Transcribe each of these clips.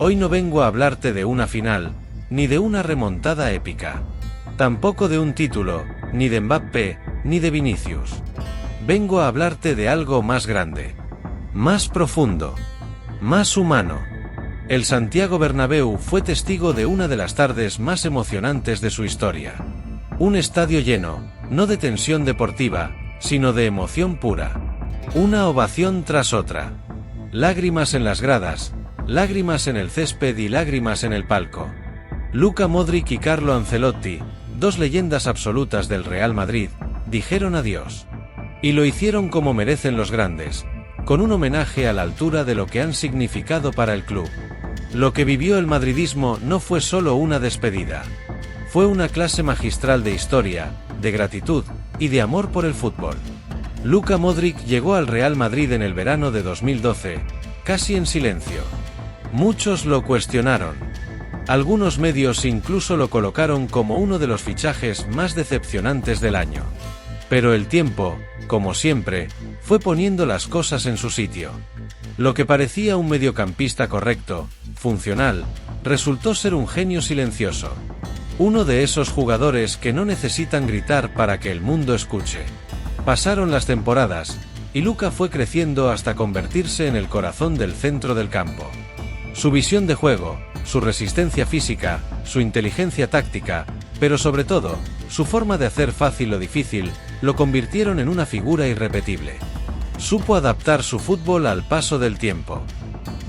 Hoy no vengo a hablarte de una final, ni de una remontada épica. Tampoco de un título, ni de Mbappé, ni de Vinicius. Vengo a hablarte de algo más grande, más profundo, más humano. El Santiago Bernabéu fue testigo de una de las tardes más emocionantes de su historia. Un estadio lleno, no de tensión deportiva, sino de emoción pura. Una ovación tras otra. Lágrimas en las gradas, lágrimas en el césped y lágrimas en el palco. Luka Modric y Carlo Ancelotti, dos leyendas absolutas del Real Madrid, dijeron adiós. Y lo hicieron como merecen los grandes, con un homenaje a la altura de lo que han significado para el club. Lo que vivió el madridismo no fue solo una despedida. Fue una clase magistral de historia, de gratitud y de amor por el fútbol. Luka Modric llegó al Real Madrid en el verano de 2012, casi en silencio. Muchos lo cuestionaron. Algunos medios incluso lo colocaron como uno de los fichajes más decepcionantes del año. Pero el tiempo, como siempre, fue poniendo las cosas en su sitio. Lo que parecía un mediocampista correcto, funcional, resultó ser un genio silencioso. Uno de esos jugadores que no necesitan gritar para que el mundo escuche. Pasaron las temporadas, y Luka fue creciendo hasta convertirse en el corazón del centro del campo. Su visión de juego, su resistencia física, su inteligencia táctica, pero sobre todo, su forma de hacer fácil lo difícil, lo convirtieron en una figura irrepetible. Supo adaptar su fútbol al paso del tiempo.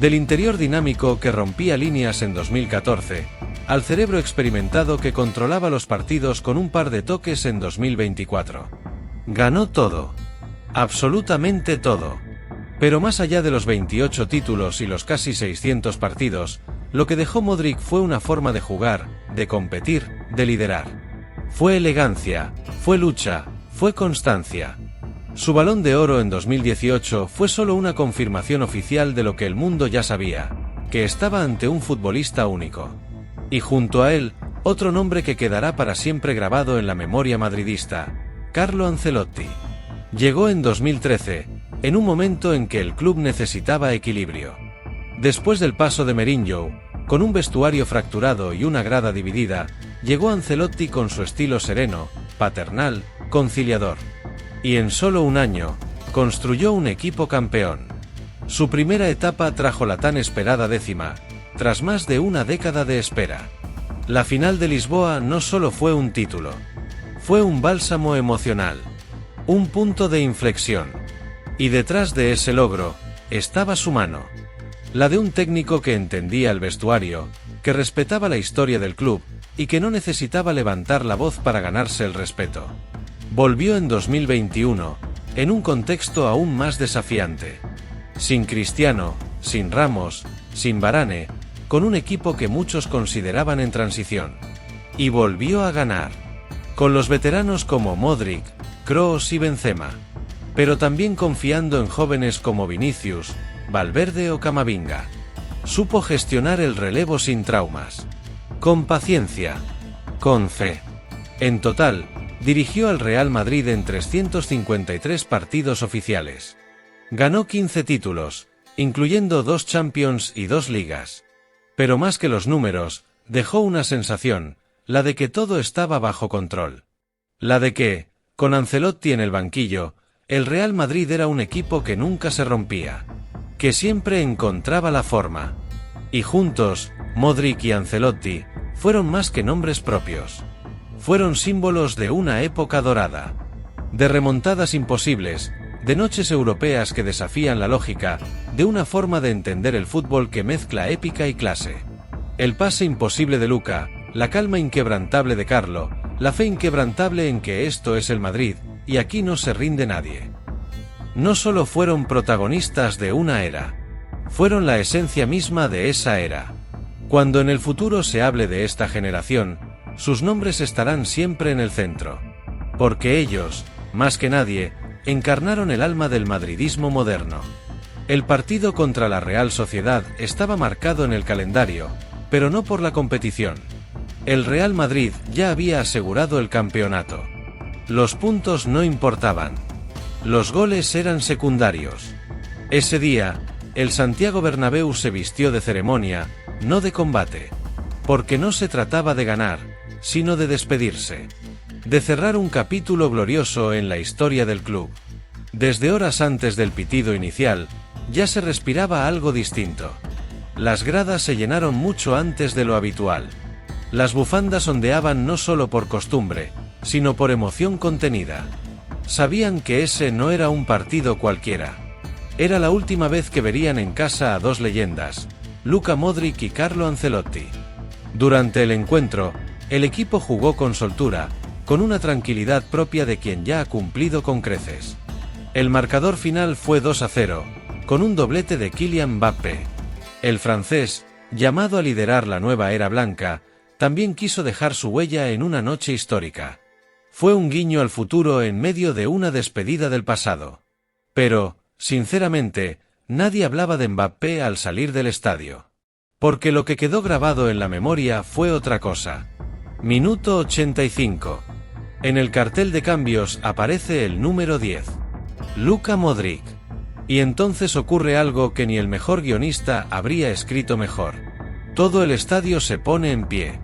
Del interior dinámico que rompía líneas en 2014, al cerebro experimentado que controlaba los partidos con un par de toques en 2024. Ganó todo. Absolutamente todo. Pero más allá de los 28 títulos y los casi 600 partidos, lo que dejó Modric fue una forma de jugar, de competir, de liderar. Fue elegancia, fue lucha, fue constancia. Su Balón de Oro en 2018 fue solo una confirmación oficial de lo que el mundo ya sabía, que estaba ante un futbolista único. Y junto a él, otro nombre que quedará para siempre grabado en la memoria madridista, Carlo Ancelotti. Llegó en 2013, en un momento en que el club necesitaba equilibrio. Después del paso de Mourinho, con un vestuario fracturado y una grada dividida, llegó Ancelotti con su estilo sereno, paternal, conciliador. Y en solo un año, construyó un equipo campeón. Su primera etapa trajo la tan esperada décima, tras más de una década de espera. La final de Lisboa no solo fue un título, fue un bálsamo emocional, un punto de inflexión. Y detrás de ese logro, estaba su mano. La de un técnico que entendía el vestuario, que respetaba la historia del club, y que no necesitaba levantar la voz para ganarse el respeto. Volvió en 2021, en un contexto aún más desafiante. Sin Cristiano, sin Ramos, sin Varane, con un equipo que muchos consideraban en transición. Y volvió a ganar. Con los veteranos como Modric, Kroos y Benzema. Pero también confiando en jóvenes como Vinicius, Valverde o Camavinga. Supo gestionar el relevo sin traumas. Con paciencia. Con fe. En total, dirigió al Real Madrid en 353 partidos oficiales. Ganó 15 títulos, incluyendo 2 Champions y 2 ligas. Pero más que los números, dejó una sensación, la de que todo estaba bajo control. La de que, con Ancelotti en el banquillo, el Real Madrid era un equipo que nunca se rompía, que siempre encontraba la forma. Y juntos, Modric y Ancelotti, fueron más que nombres propios. Fueron símbolos de una época dorada. De remontadas imposibles, de noches europeas que desafían la lógica, de una forma de entender el fútbol que mezcla épica y clase. El pase imposible de Luka, la calma inquebrantable de Carlo, la fe inquebrantable en que esto es el Madrid, y aquí no se rinde nadie. No solo fueron protagonistas de una era, fueron la esencia misma de esa era. Cuando en el futuro se hable de esta generación, sus nombres estarán siempre en el centro. Porque ellos, más que nadie, encarnaron el alma del madridismo moderno. El partido contra la Real Sociedad estaba marcado en el calendario, pero no por la competición. El Real Madrid ya había asegurado el campeonato. Los puntos no importaban. Los goles eran secundarios. Ese día, el Santiago Bernabéu se vistió de ceremonia, no de combate. Porque no se trataba de ganar, sino de despedirse. De cerrar un capítulo glorioso en la historia del club. Desde horas antes del pitido inicial, ya se respiraba algo distinto. Las gradas se llenaron mucho antes de lo habitual. Las bufandas ondeaban no solo por costumbre, sino por emoción contenida. Sabían que ese no era un partido cualquiera. Era la última vez que verían en casa a dos leyendas, Luka Modric y Carlo Ancelotti. Durante el encuentro, el equipo jugó con soltura, con una tranquilidad propia de quien ya ha cumplido con creces. El marcador final fue 2-0, con un doblete de Kylian Mbappé. El francés, llamado a liderar la nueva era blanca, también quiso dejar su huella en una noche histórica. Fue un guiño al futuro en medio de una despedida del pasado. Pero, sinceramente, nadie hablaba de Mbappé al salir del estadio. Porque lo que quedó grabado en la memoria fue otra cosa. Minuto 85. En el cartel de cambios aparece el número 10. Luka Modric. Y entonces ocurre algo que ni el mejor guionista habría escrito mejor. Todo el estadio se pone en pie.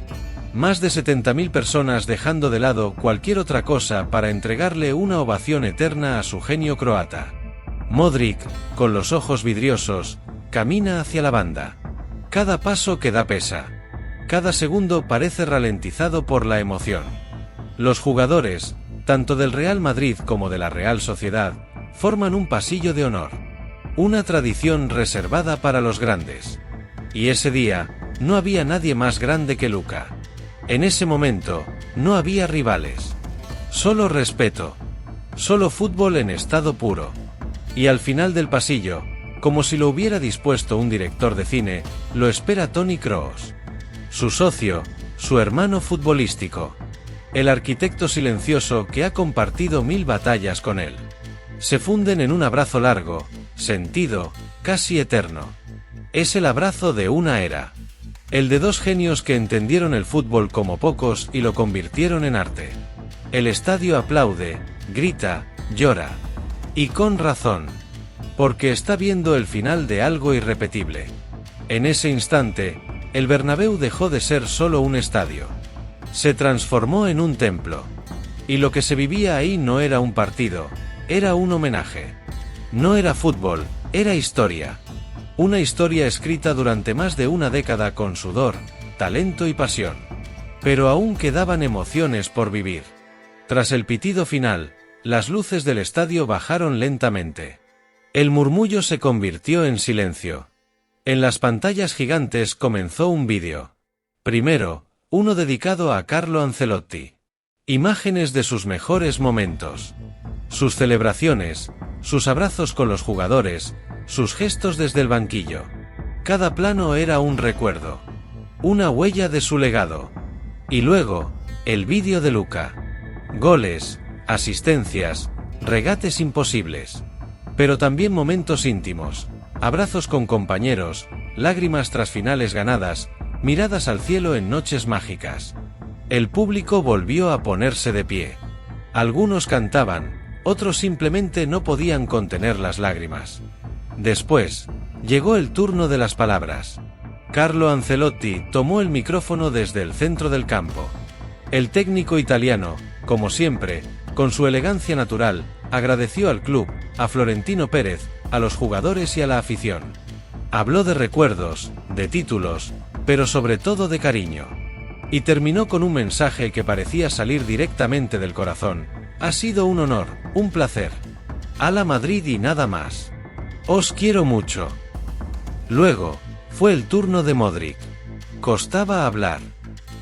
Más de 70.000 personas dejando de lado cualquier otra cosa para entregarle una ovación eterna a su genio croata. Modric, con los ojos vidriosos, camina hacia la banda. Cada paso que da pesa. Cada segundo parece ralentizado por la emoción. Los jugadores, tanto del Real Madrid como de la Real Sociedad, forman un pasillo de honor. Una tradición reservada para los grandes. Y ese día, no había nadie más grande que Luka. En ese momento, no había rivales. Solo respeto. Solo fútbol en estado puro. Y al final del pasillo, como si lo hubiera dispuesto un director de cine, lo espera Toni Kroos. Su socio, su hermano futbolístico. El arquitecto silencioso que ha compartido 1000 batallas con él. Se funden en un abrazo largo, sentido, casi eterno. Es el abrazo de una era. El de dos genios que entendieron el fútbol como pocos y lo convirtieron en arte. El estadio aplaude, grita, llora. Y con razón. Porque está viendo el final de algo irrepetible. En ese instante, el Bernabéu dejó de ser solo un estadio. Se transformó en un templo. Y lo que se vivía ahí no era un partido, era un homenaje. No era fútbol, era historia. Una historia escrita durante más de una década con sudor, talento y pasión. Pero aún quedaban emociones por vivir. Tras el pitido final, las luces del estadio bajaron lentamente. El murmullo se convirtió en silencio. En las pantallas gigantes comenzó un vídeo. Primero, uno dedicado a Carlo Ancelotti. Imágenes de sus mejores momentos. Sus celebraciones, sus abrazos con los jugadores, sus gestos desde el banquillo. Cada plano era un recuerdo. Una huella de su legado. Y luego, el vídeo de Luka. Goles, asistencias, regates imposibles. Pero también momentos íntimos, abrazos con compañeros, lágrimas tras finales ganadas, miradas al cielo en noches mágicas. El público volvió a ponerse de pie. Algunos cantaban, otros simplemente no podían contener las lágrimas. Después, llegó el turno de las palabras. Carlo Ancelotti tomó el micrófono desde el centro del campo. El técnico italiano, como siempre, con su elegancia natural, agradeció al club, a Florentino Pérez, a los jugadores y a la afición. Habló de recuerdos, de títulos, pero sobre todo de cariño. Y terminó con un mensaje que parecía salir directamente del corazón. Ha sido un honor, un placer. A la Madrid y nada más. Os quiero mucho. Luego, fue el turno de Modric. Costaba hablar.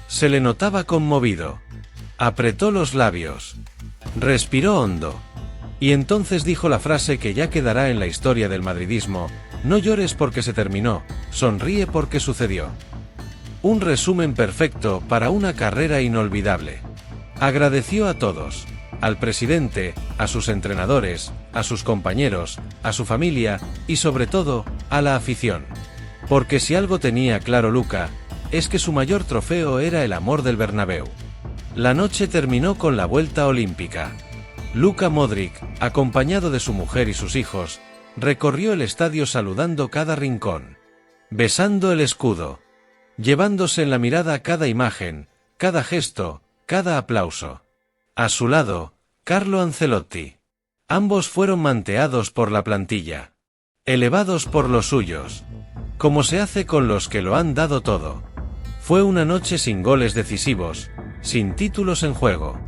Se le notaba conmovido. Apretó los labios. Respiró hondo. Y entonces dijo la frase que ya quedará en la historia del madridismo: no llores porque se terminó, sonríe porque sucedió. Un resumen perfecto para una carrera inolvidable. Agradeció a todos. Al presidente, a sus entrenadores, a sus compañeros, a su familia y sobre todo, a la afición. Porque si algo tenía claro Luka, es que su mayor trofeo era el amor del Bernabéu. La noche terminó con la vuelta olímpica. Luka Modric, acompañado de su mujer y sus hijos, recorrió el estadio saludando cada rincón. Besando el escudo. llevándose en la mirada cada imagen, cada gesto, cada aplauso. A su lado, Carlo Ancelotti. Ambos fueron manteados por la plantilla, elevados por los suyos, como se hace con los que lo han dado todo. Fue una noche sin goles decisivos, sin títulos en juego,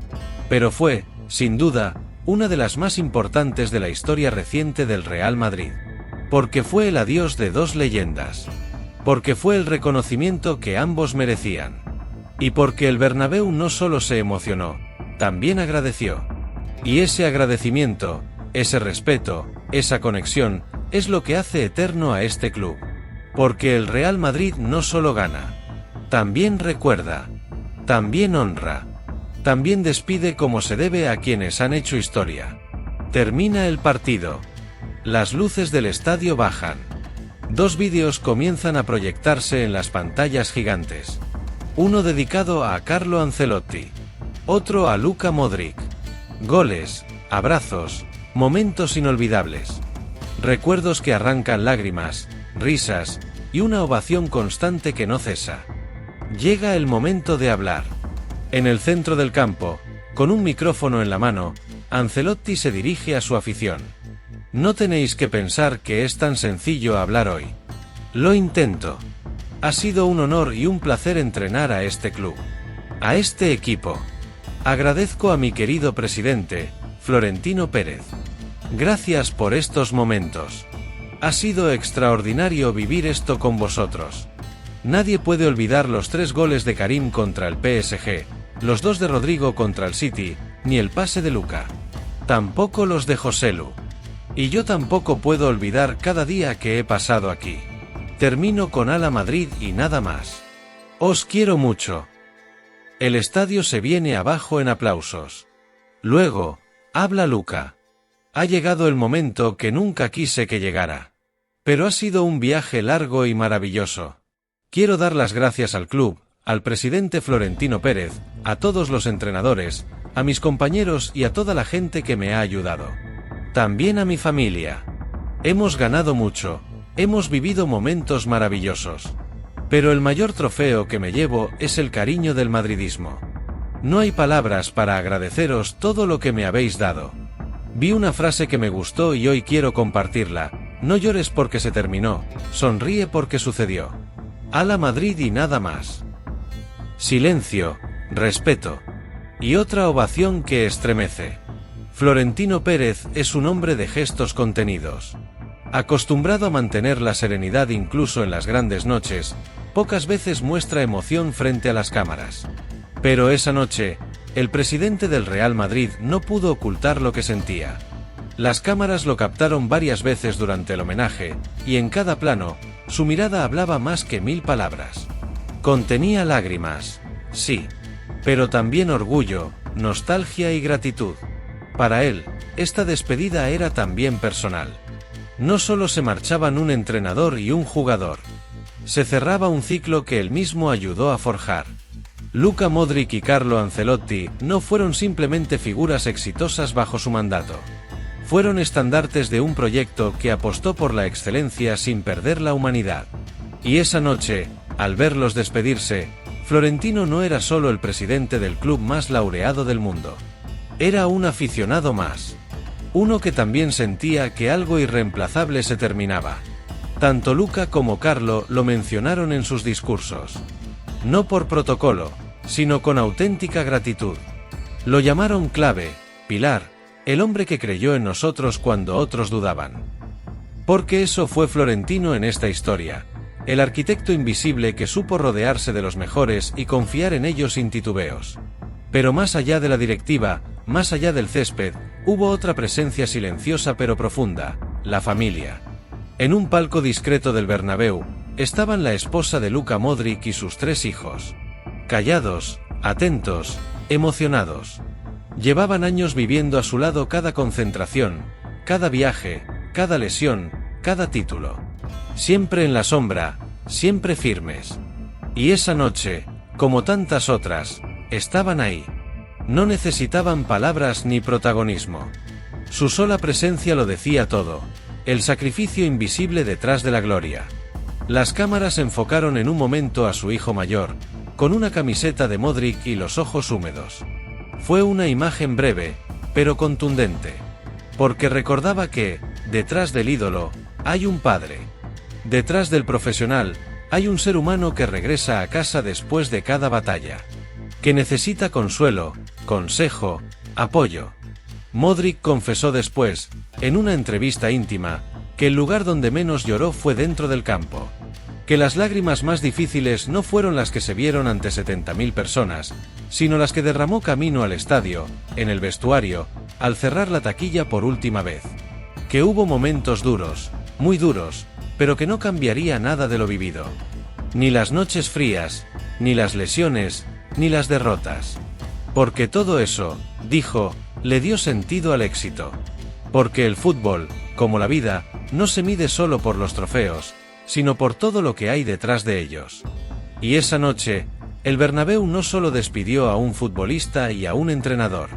pero fue, sin duda, una de las más importantes de la historia reciente del Real Madrid, porque fue el adiós de dos leyendas, porque fue el reconocimiento que ambos merecían, y porque el Bernabéu no solo se emocionó, también agradeció. Y ese agradecimiento, ese respeto, esa conexión, es lo que hace eterno a este club. Porque el Real Madrid no solo gana, también recuerda, también honra, también despide como se debe a quienes han hecho historia. Termina el partido. Las luces del estadio bajan. Dos vídeos comienzan a proyectarse en las pantallas gigantes. Uno dedicado a Carlo Ancelotti, otro a Luka Modric. Goles, abrazos, momentos inolvidables. Recuerdos que arrancan lágrimas, risas, y una ovación constante que no cesa. Llega el momento de hablar. En el centro del campo, con un micrófono en la mano, Ancelotti se dirige a su afición. No tenéis que pensar que es tan sencillo hablar hoy. Lo intento. Ha sido un honor y un placer entrenar a este club, a este equipo. Agradezco a mi querido presidente, Florentino Pérez. Gracias por estos momentos. Ha sido extraordinario vivir esto con vosotros. Nadie puede olvidar los 3 goles de Karim contra el PSG, los 2 de Rodrigo contra el City, ni el pase de Luka. Tampoco los de Joselu. Y yo tampoco puedo olvidar cada día que he pasado aquí. Termino con Ala Madrid y nada más. Os quiero mucho. El estadio se viene abajo en aplausos. Luego, habla Luka. Ha llegado el momento que nunca quise que llegara. Pero ha sido un viaje largo y maravilloso. Quiero dar las gracias al club, al presidente Florentino Pérez, a todos los entrenadores, a mis compañeros y a toda la gente que me ha ayudado. También a mi familia. Hemos ganado mucho, hemos vivido momentos maravillosos. Pero el mayor trofeo que me llevo es el cariño del madridismo. No hay palabras para agradeceros todo lo que me habéis dado. Vi una frase que me gustó y hoy quiero compartirla. No llores porque se terminó, sonríe porque sucedió. Ala Madrid y nada más. Silencio, respeto. Y otra ovación que estremece. Florentino Pérez es un hombre de gestos contenidos. Acostumbrado a mantener la serenidad incluso en las grandes noches, pocas veces muestra emoción frente a las cámaras. Pero esa noche, el presidente del Real Madrid no pudo ocultar lo que sentía. Las cámaras lo captaron varias veces durante el homenaje, y en cada plano, su mirada hablaba más que 1000 palabras. Contenía lágrimas, sí, pero también orgullo, nostalgia y gratitud. Para él, esta despedida era también personal. No solo se marchaban un entrenador y un jugador. Se cerraba un ciclo que él mismo ayudó a forjar. Luka Modric y Carlo Ancelotti no fueron simplemente figuras exitosas bajo su mandato. Fueron estandartes de un proyecto que apostó por la excelencia sin perder la humanidad. Y esa noche, al verlos despedirse, Florentino no era solo el presidente del club más laureado del mundo. Era un aficionado más. Uno que también sentía que algo irreemplazable se terminaba. Tanto Luka como Carlo lo mencionaron en sus discursos. No por protocolo, sino con auténtica gratitud. Lo llamaron clave, pilar, el hombre que creyó en nosotros cuando otros dudaban. Porque eso fue Florentino en esta historia, el arquitecto invisible que supo rodearse de los mejores y confiar en ellos sin titubeos. Pero más allá de la directiva, más allá del césped, hubo otra presencia silenciosa pero profunda, la familia. En un palco discreto del Bernabéu, estaban la esposa de Luka Modric y sus 3 hijos. Callados, atentos, emocionados. Llevaban años viviendo a su lado cada concentración, cada viaje, cada lesión, cada título. Siempre en la sombra, siempre firmes. Y esa noche, como tantas otras, estaban ahí. No necesitaban palabras ni protagonismo. Su sola presencia lo decía todo, el sacrificio invisible detrás de la gloria. Las cámaras enfocaron en un momento a su hijo mayor, con una camiseta de Modric y los ojos húmedos. Fue una imagen breve, pero contundente. Porque recordaba que, detrás del ídolo, hay un padre. Detrás del profesional, hay un ser humano que regresa a casa después de cada batalla. Que necesita consuelo, consejo, apoyo. Modric confesó después, en una entrevista íntima, que el lugar donde menos lloró fue dentro del campo. Que las lágrimas más difíciles no fueron las que se vieron ante 70.000 personas, sino las que derramó camino al estadio, en el vestuario, al cerrar la taquilla por última vez. Que hubo momentos duros, muy duros, pero que no cambiaría nada de lo vivido. Ni las noches frías, ni las lesiones, ni las derrotas. Porque todo eso, dijo, le dio sentido al éxito. Porque el fútbol, como la vida, no se mide solo por los trofeos, sino por todo lo que hay detrás de ellos. Y esa noche, el Bernabéu no solo despidió a un futbolista y a un entrenador.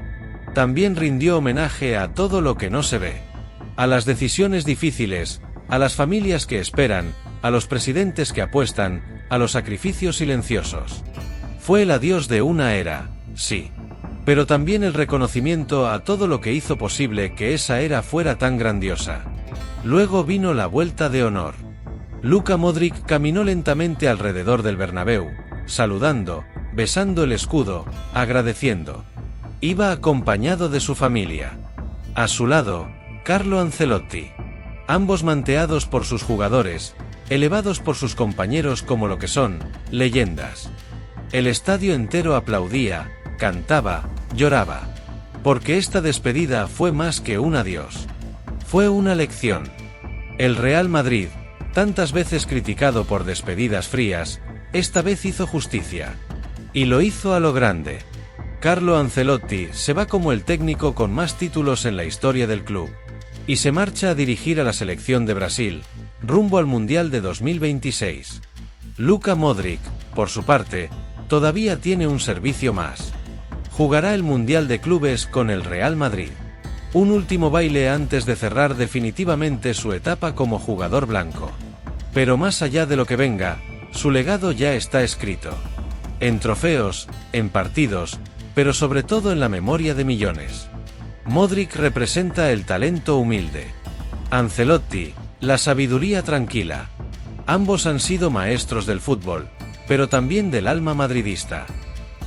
También rindió homenaje a todo lo que no se ve. A las decisiones difíciles, a las familias que esperan, a los presidentes que apuestan, a los sacrificios silenciosos. Fue el adiós de una era, sí. Pero también el reconocimiento a todo lo que hizo posible que esa era fuera tan grandiosa. Luego vino la vuelta de honor. Luka Modric caminó lentamente alrededor del Bernabéu, saludando, besando el escudo, agradeciendo. Iba acompañado de su familia. A su lado, Carlo Ancelotti. Ambos manteados por sus jugadores, elevados por sus compañeros como lo que son, leyendas. El estadio entero aplaudía, cantaba, lloraba. Porque esta despedida fue más que un adiós. Fue una lección. El Real Madrid, tantas veces criticado por despedidas frías, esta vez hizo justicia. Y lo hizo a lo grande. Carlo Ancelotti se va como el técnico con más títulos en la historia del club. Y se marcha a dirigir a la selección de Brasil, rumbo al Mundial de 2026. Luka Modric, por su parte, todavía tiene un servicio más. Jugará el Mundial de Clubes con el Real Madrid. Un último baile antes de cerrar definitivamente su etapa como jugador blanco. Pero más allá de lo que venga, su legado ya está escrito. En trofeos, en partidos, pero sobre todo en la memoria de millones. Modric representa el talento humilde. Ancelotti, la sabiduría tranquila. Ambos han sido maestros del fútbol, pero también del alma madridista.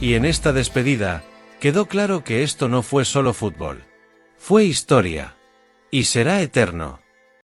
Y en esta despedida, quedó claro que esto no fue solo fútbol. Fue historia. Y será eterno.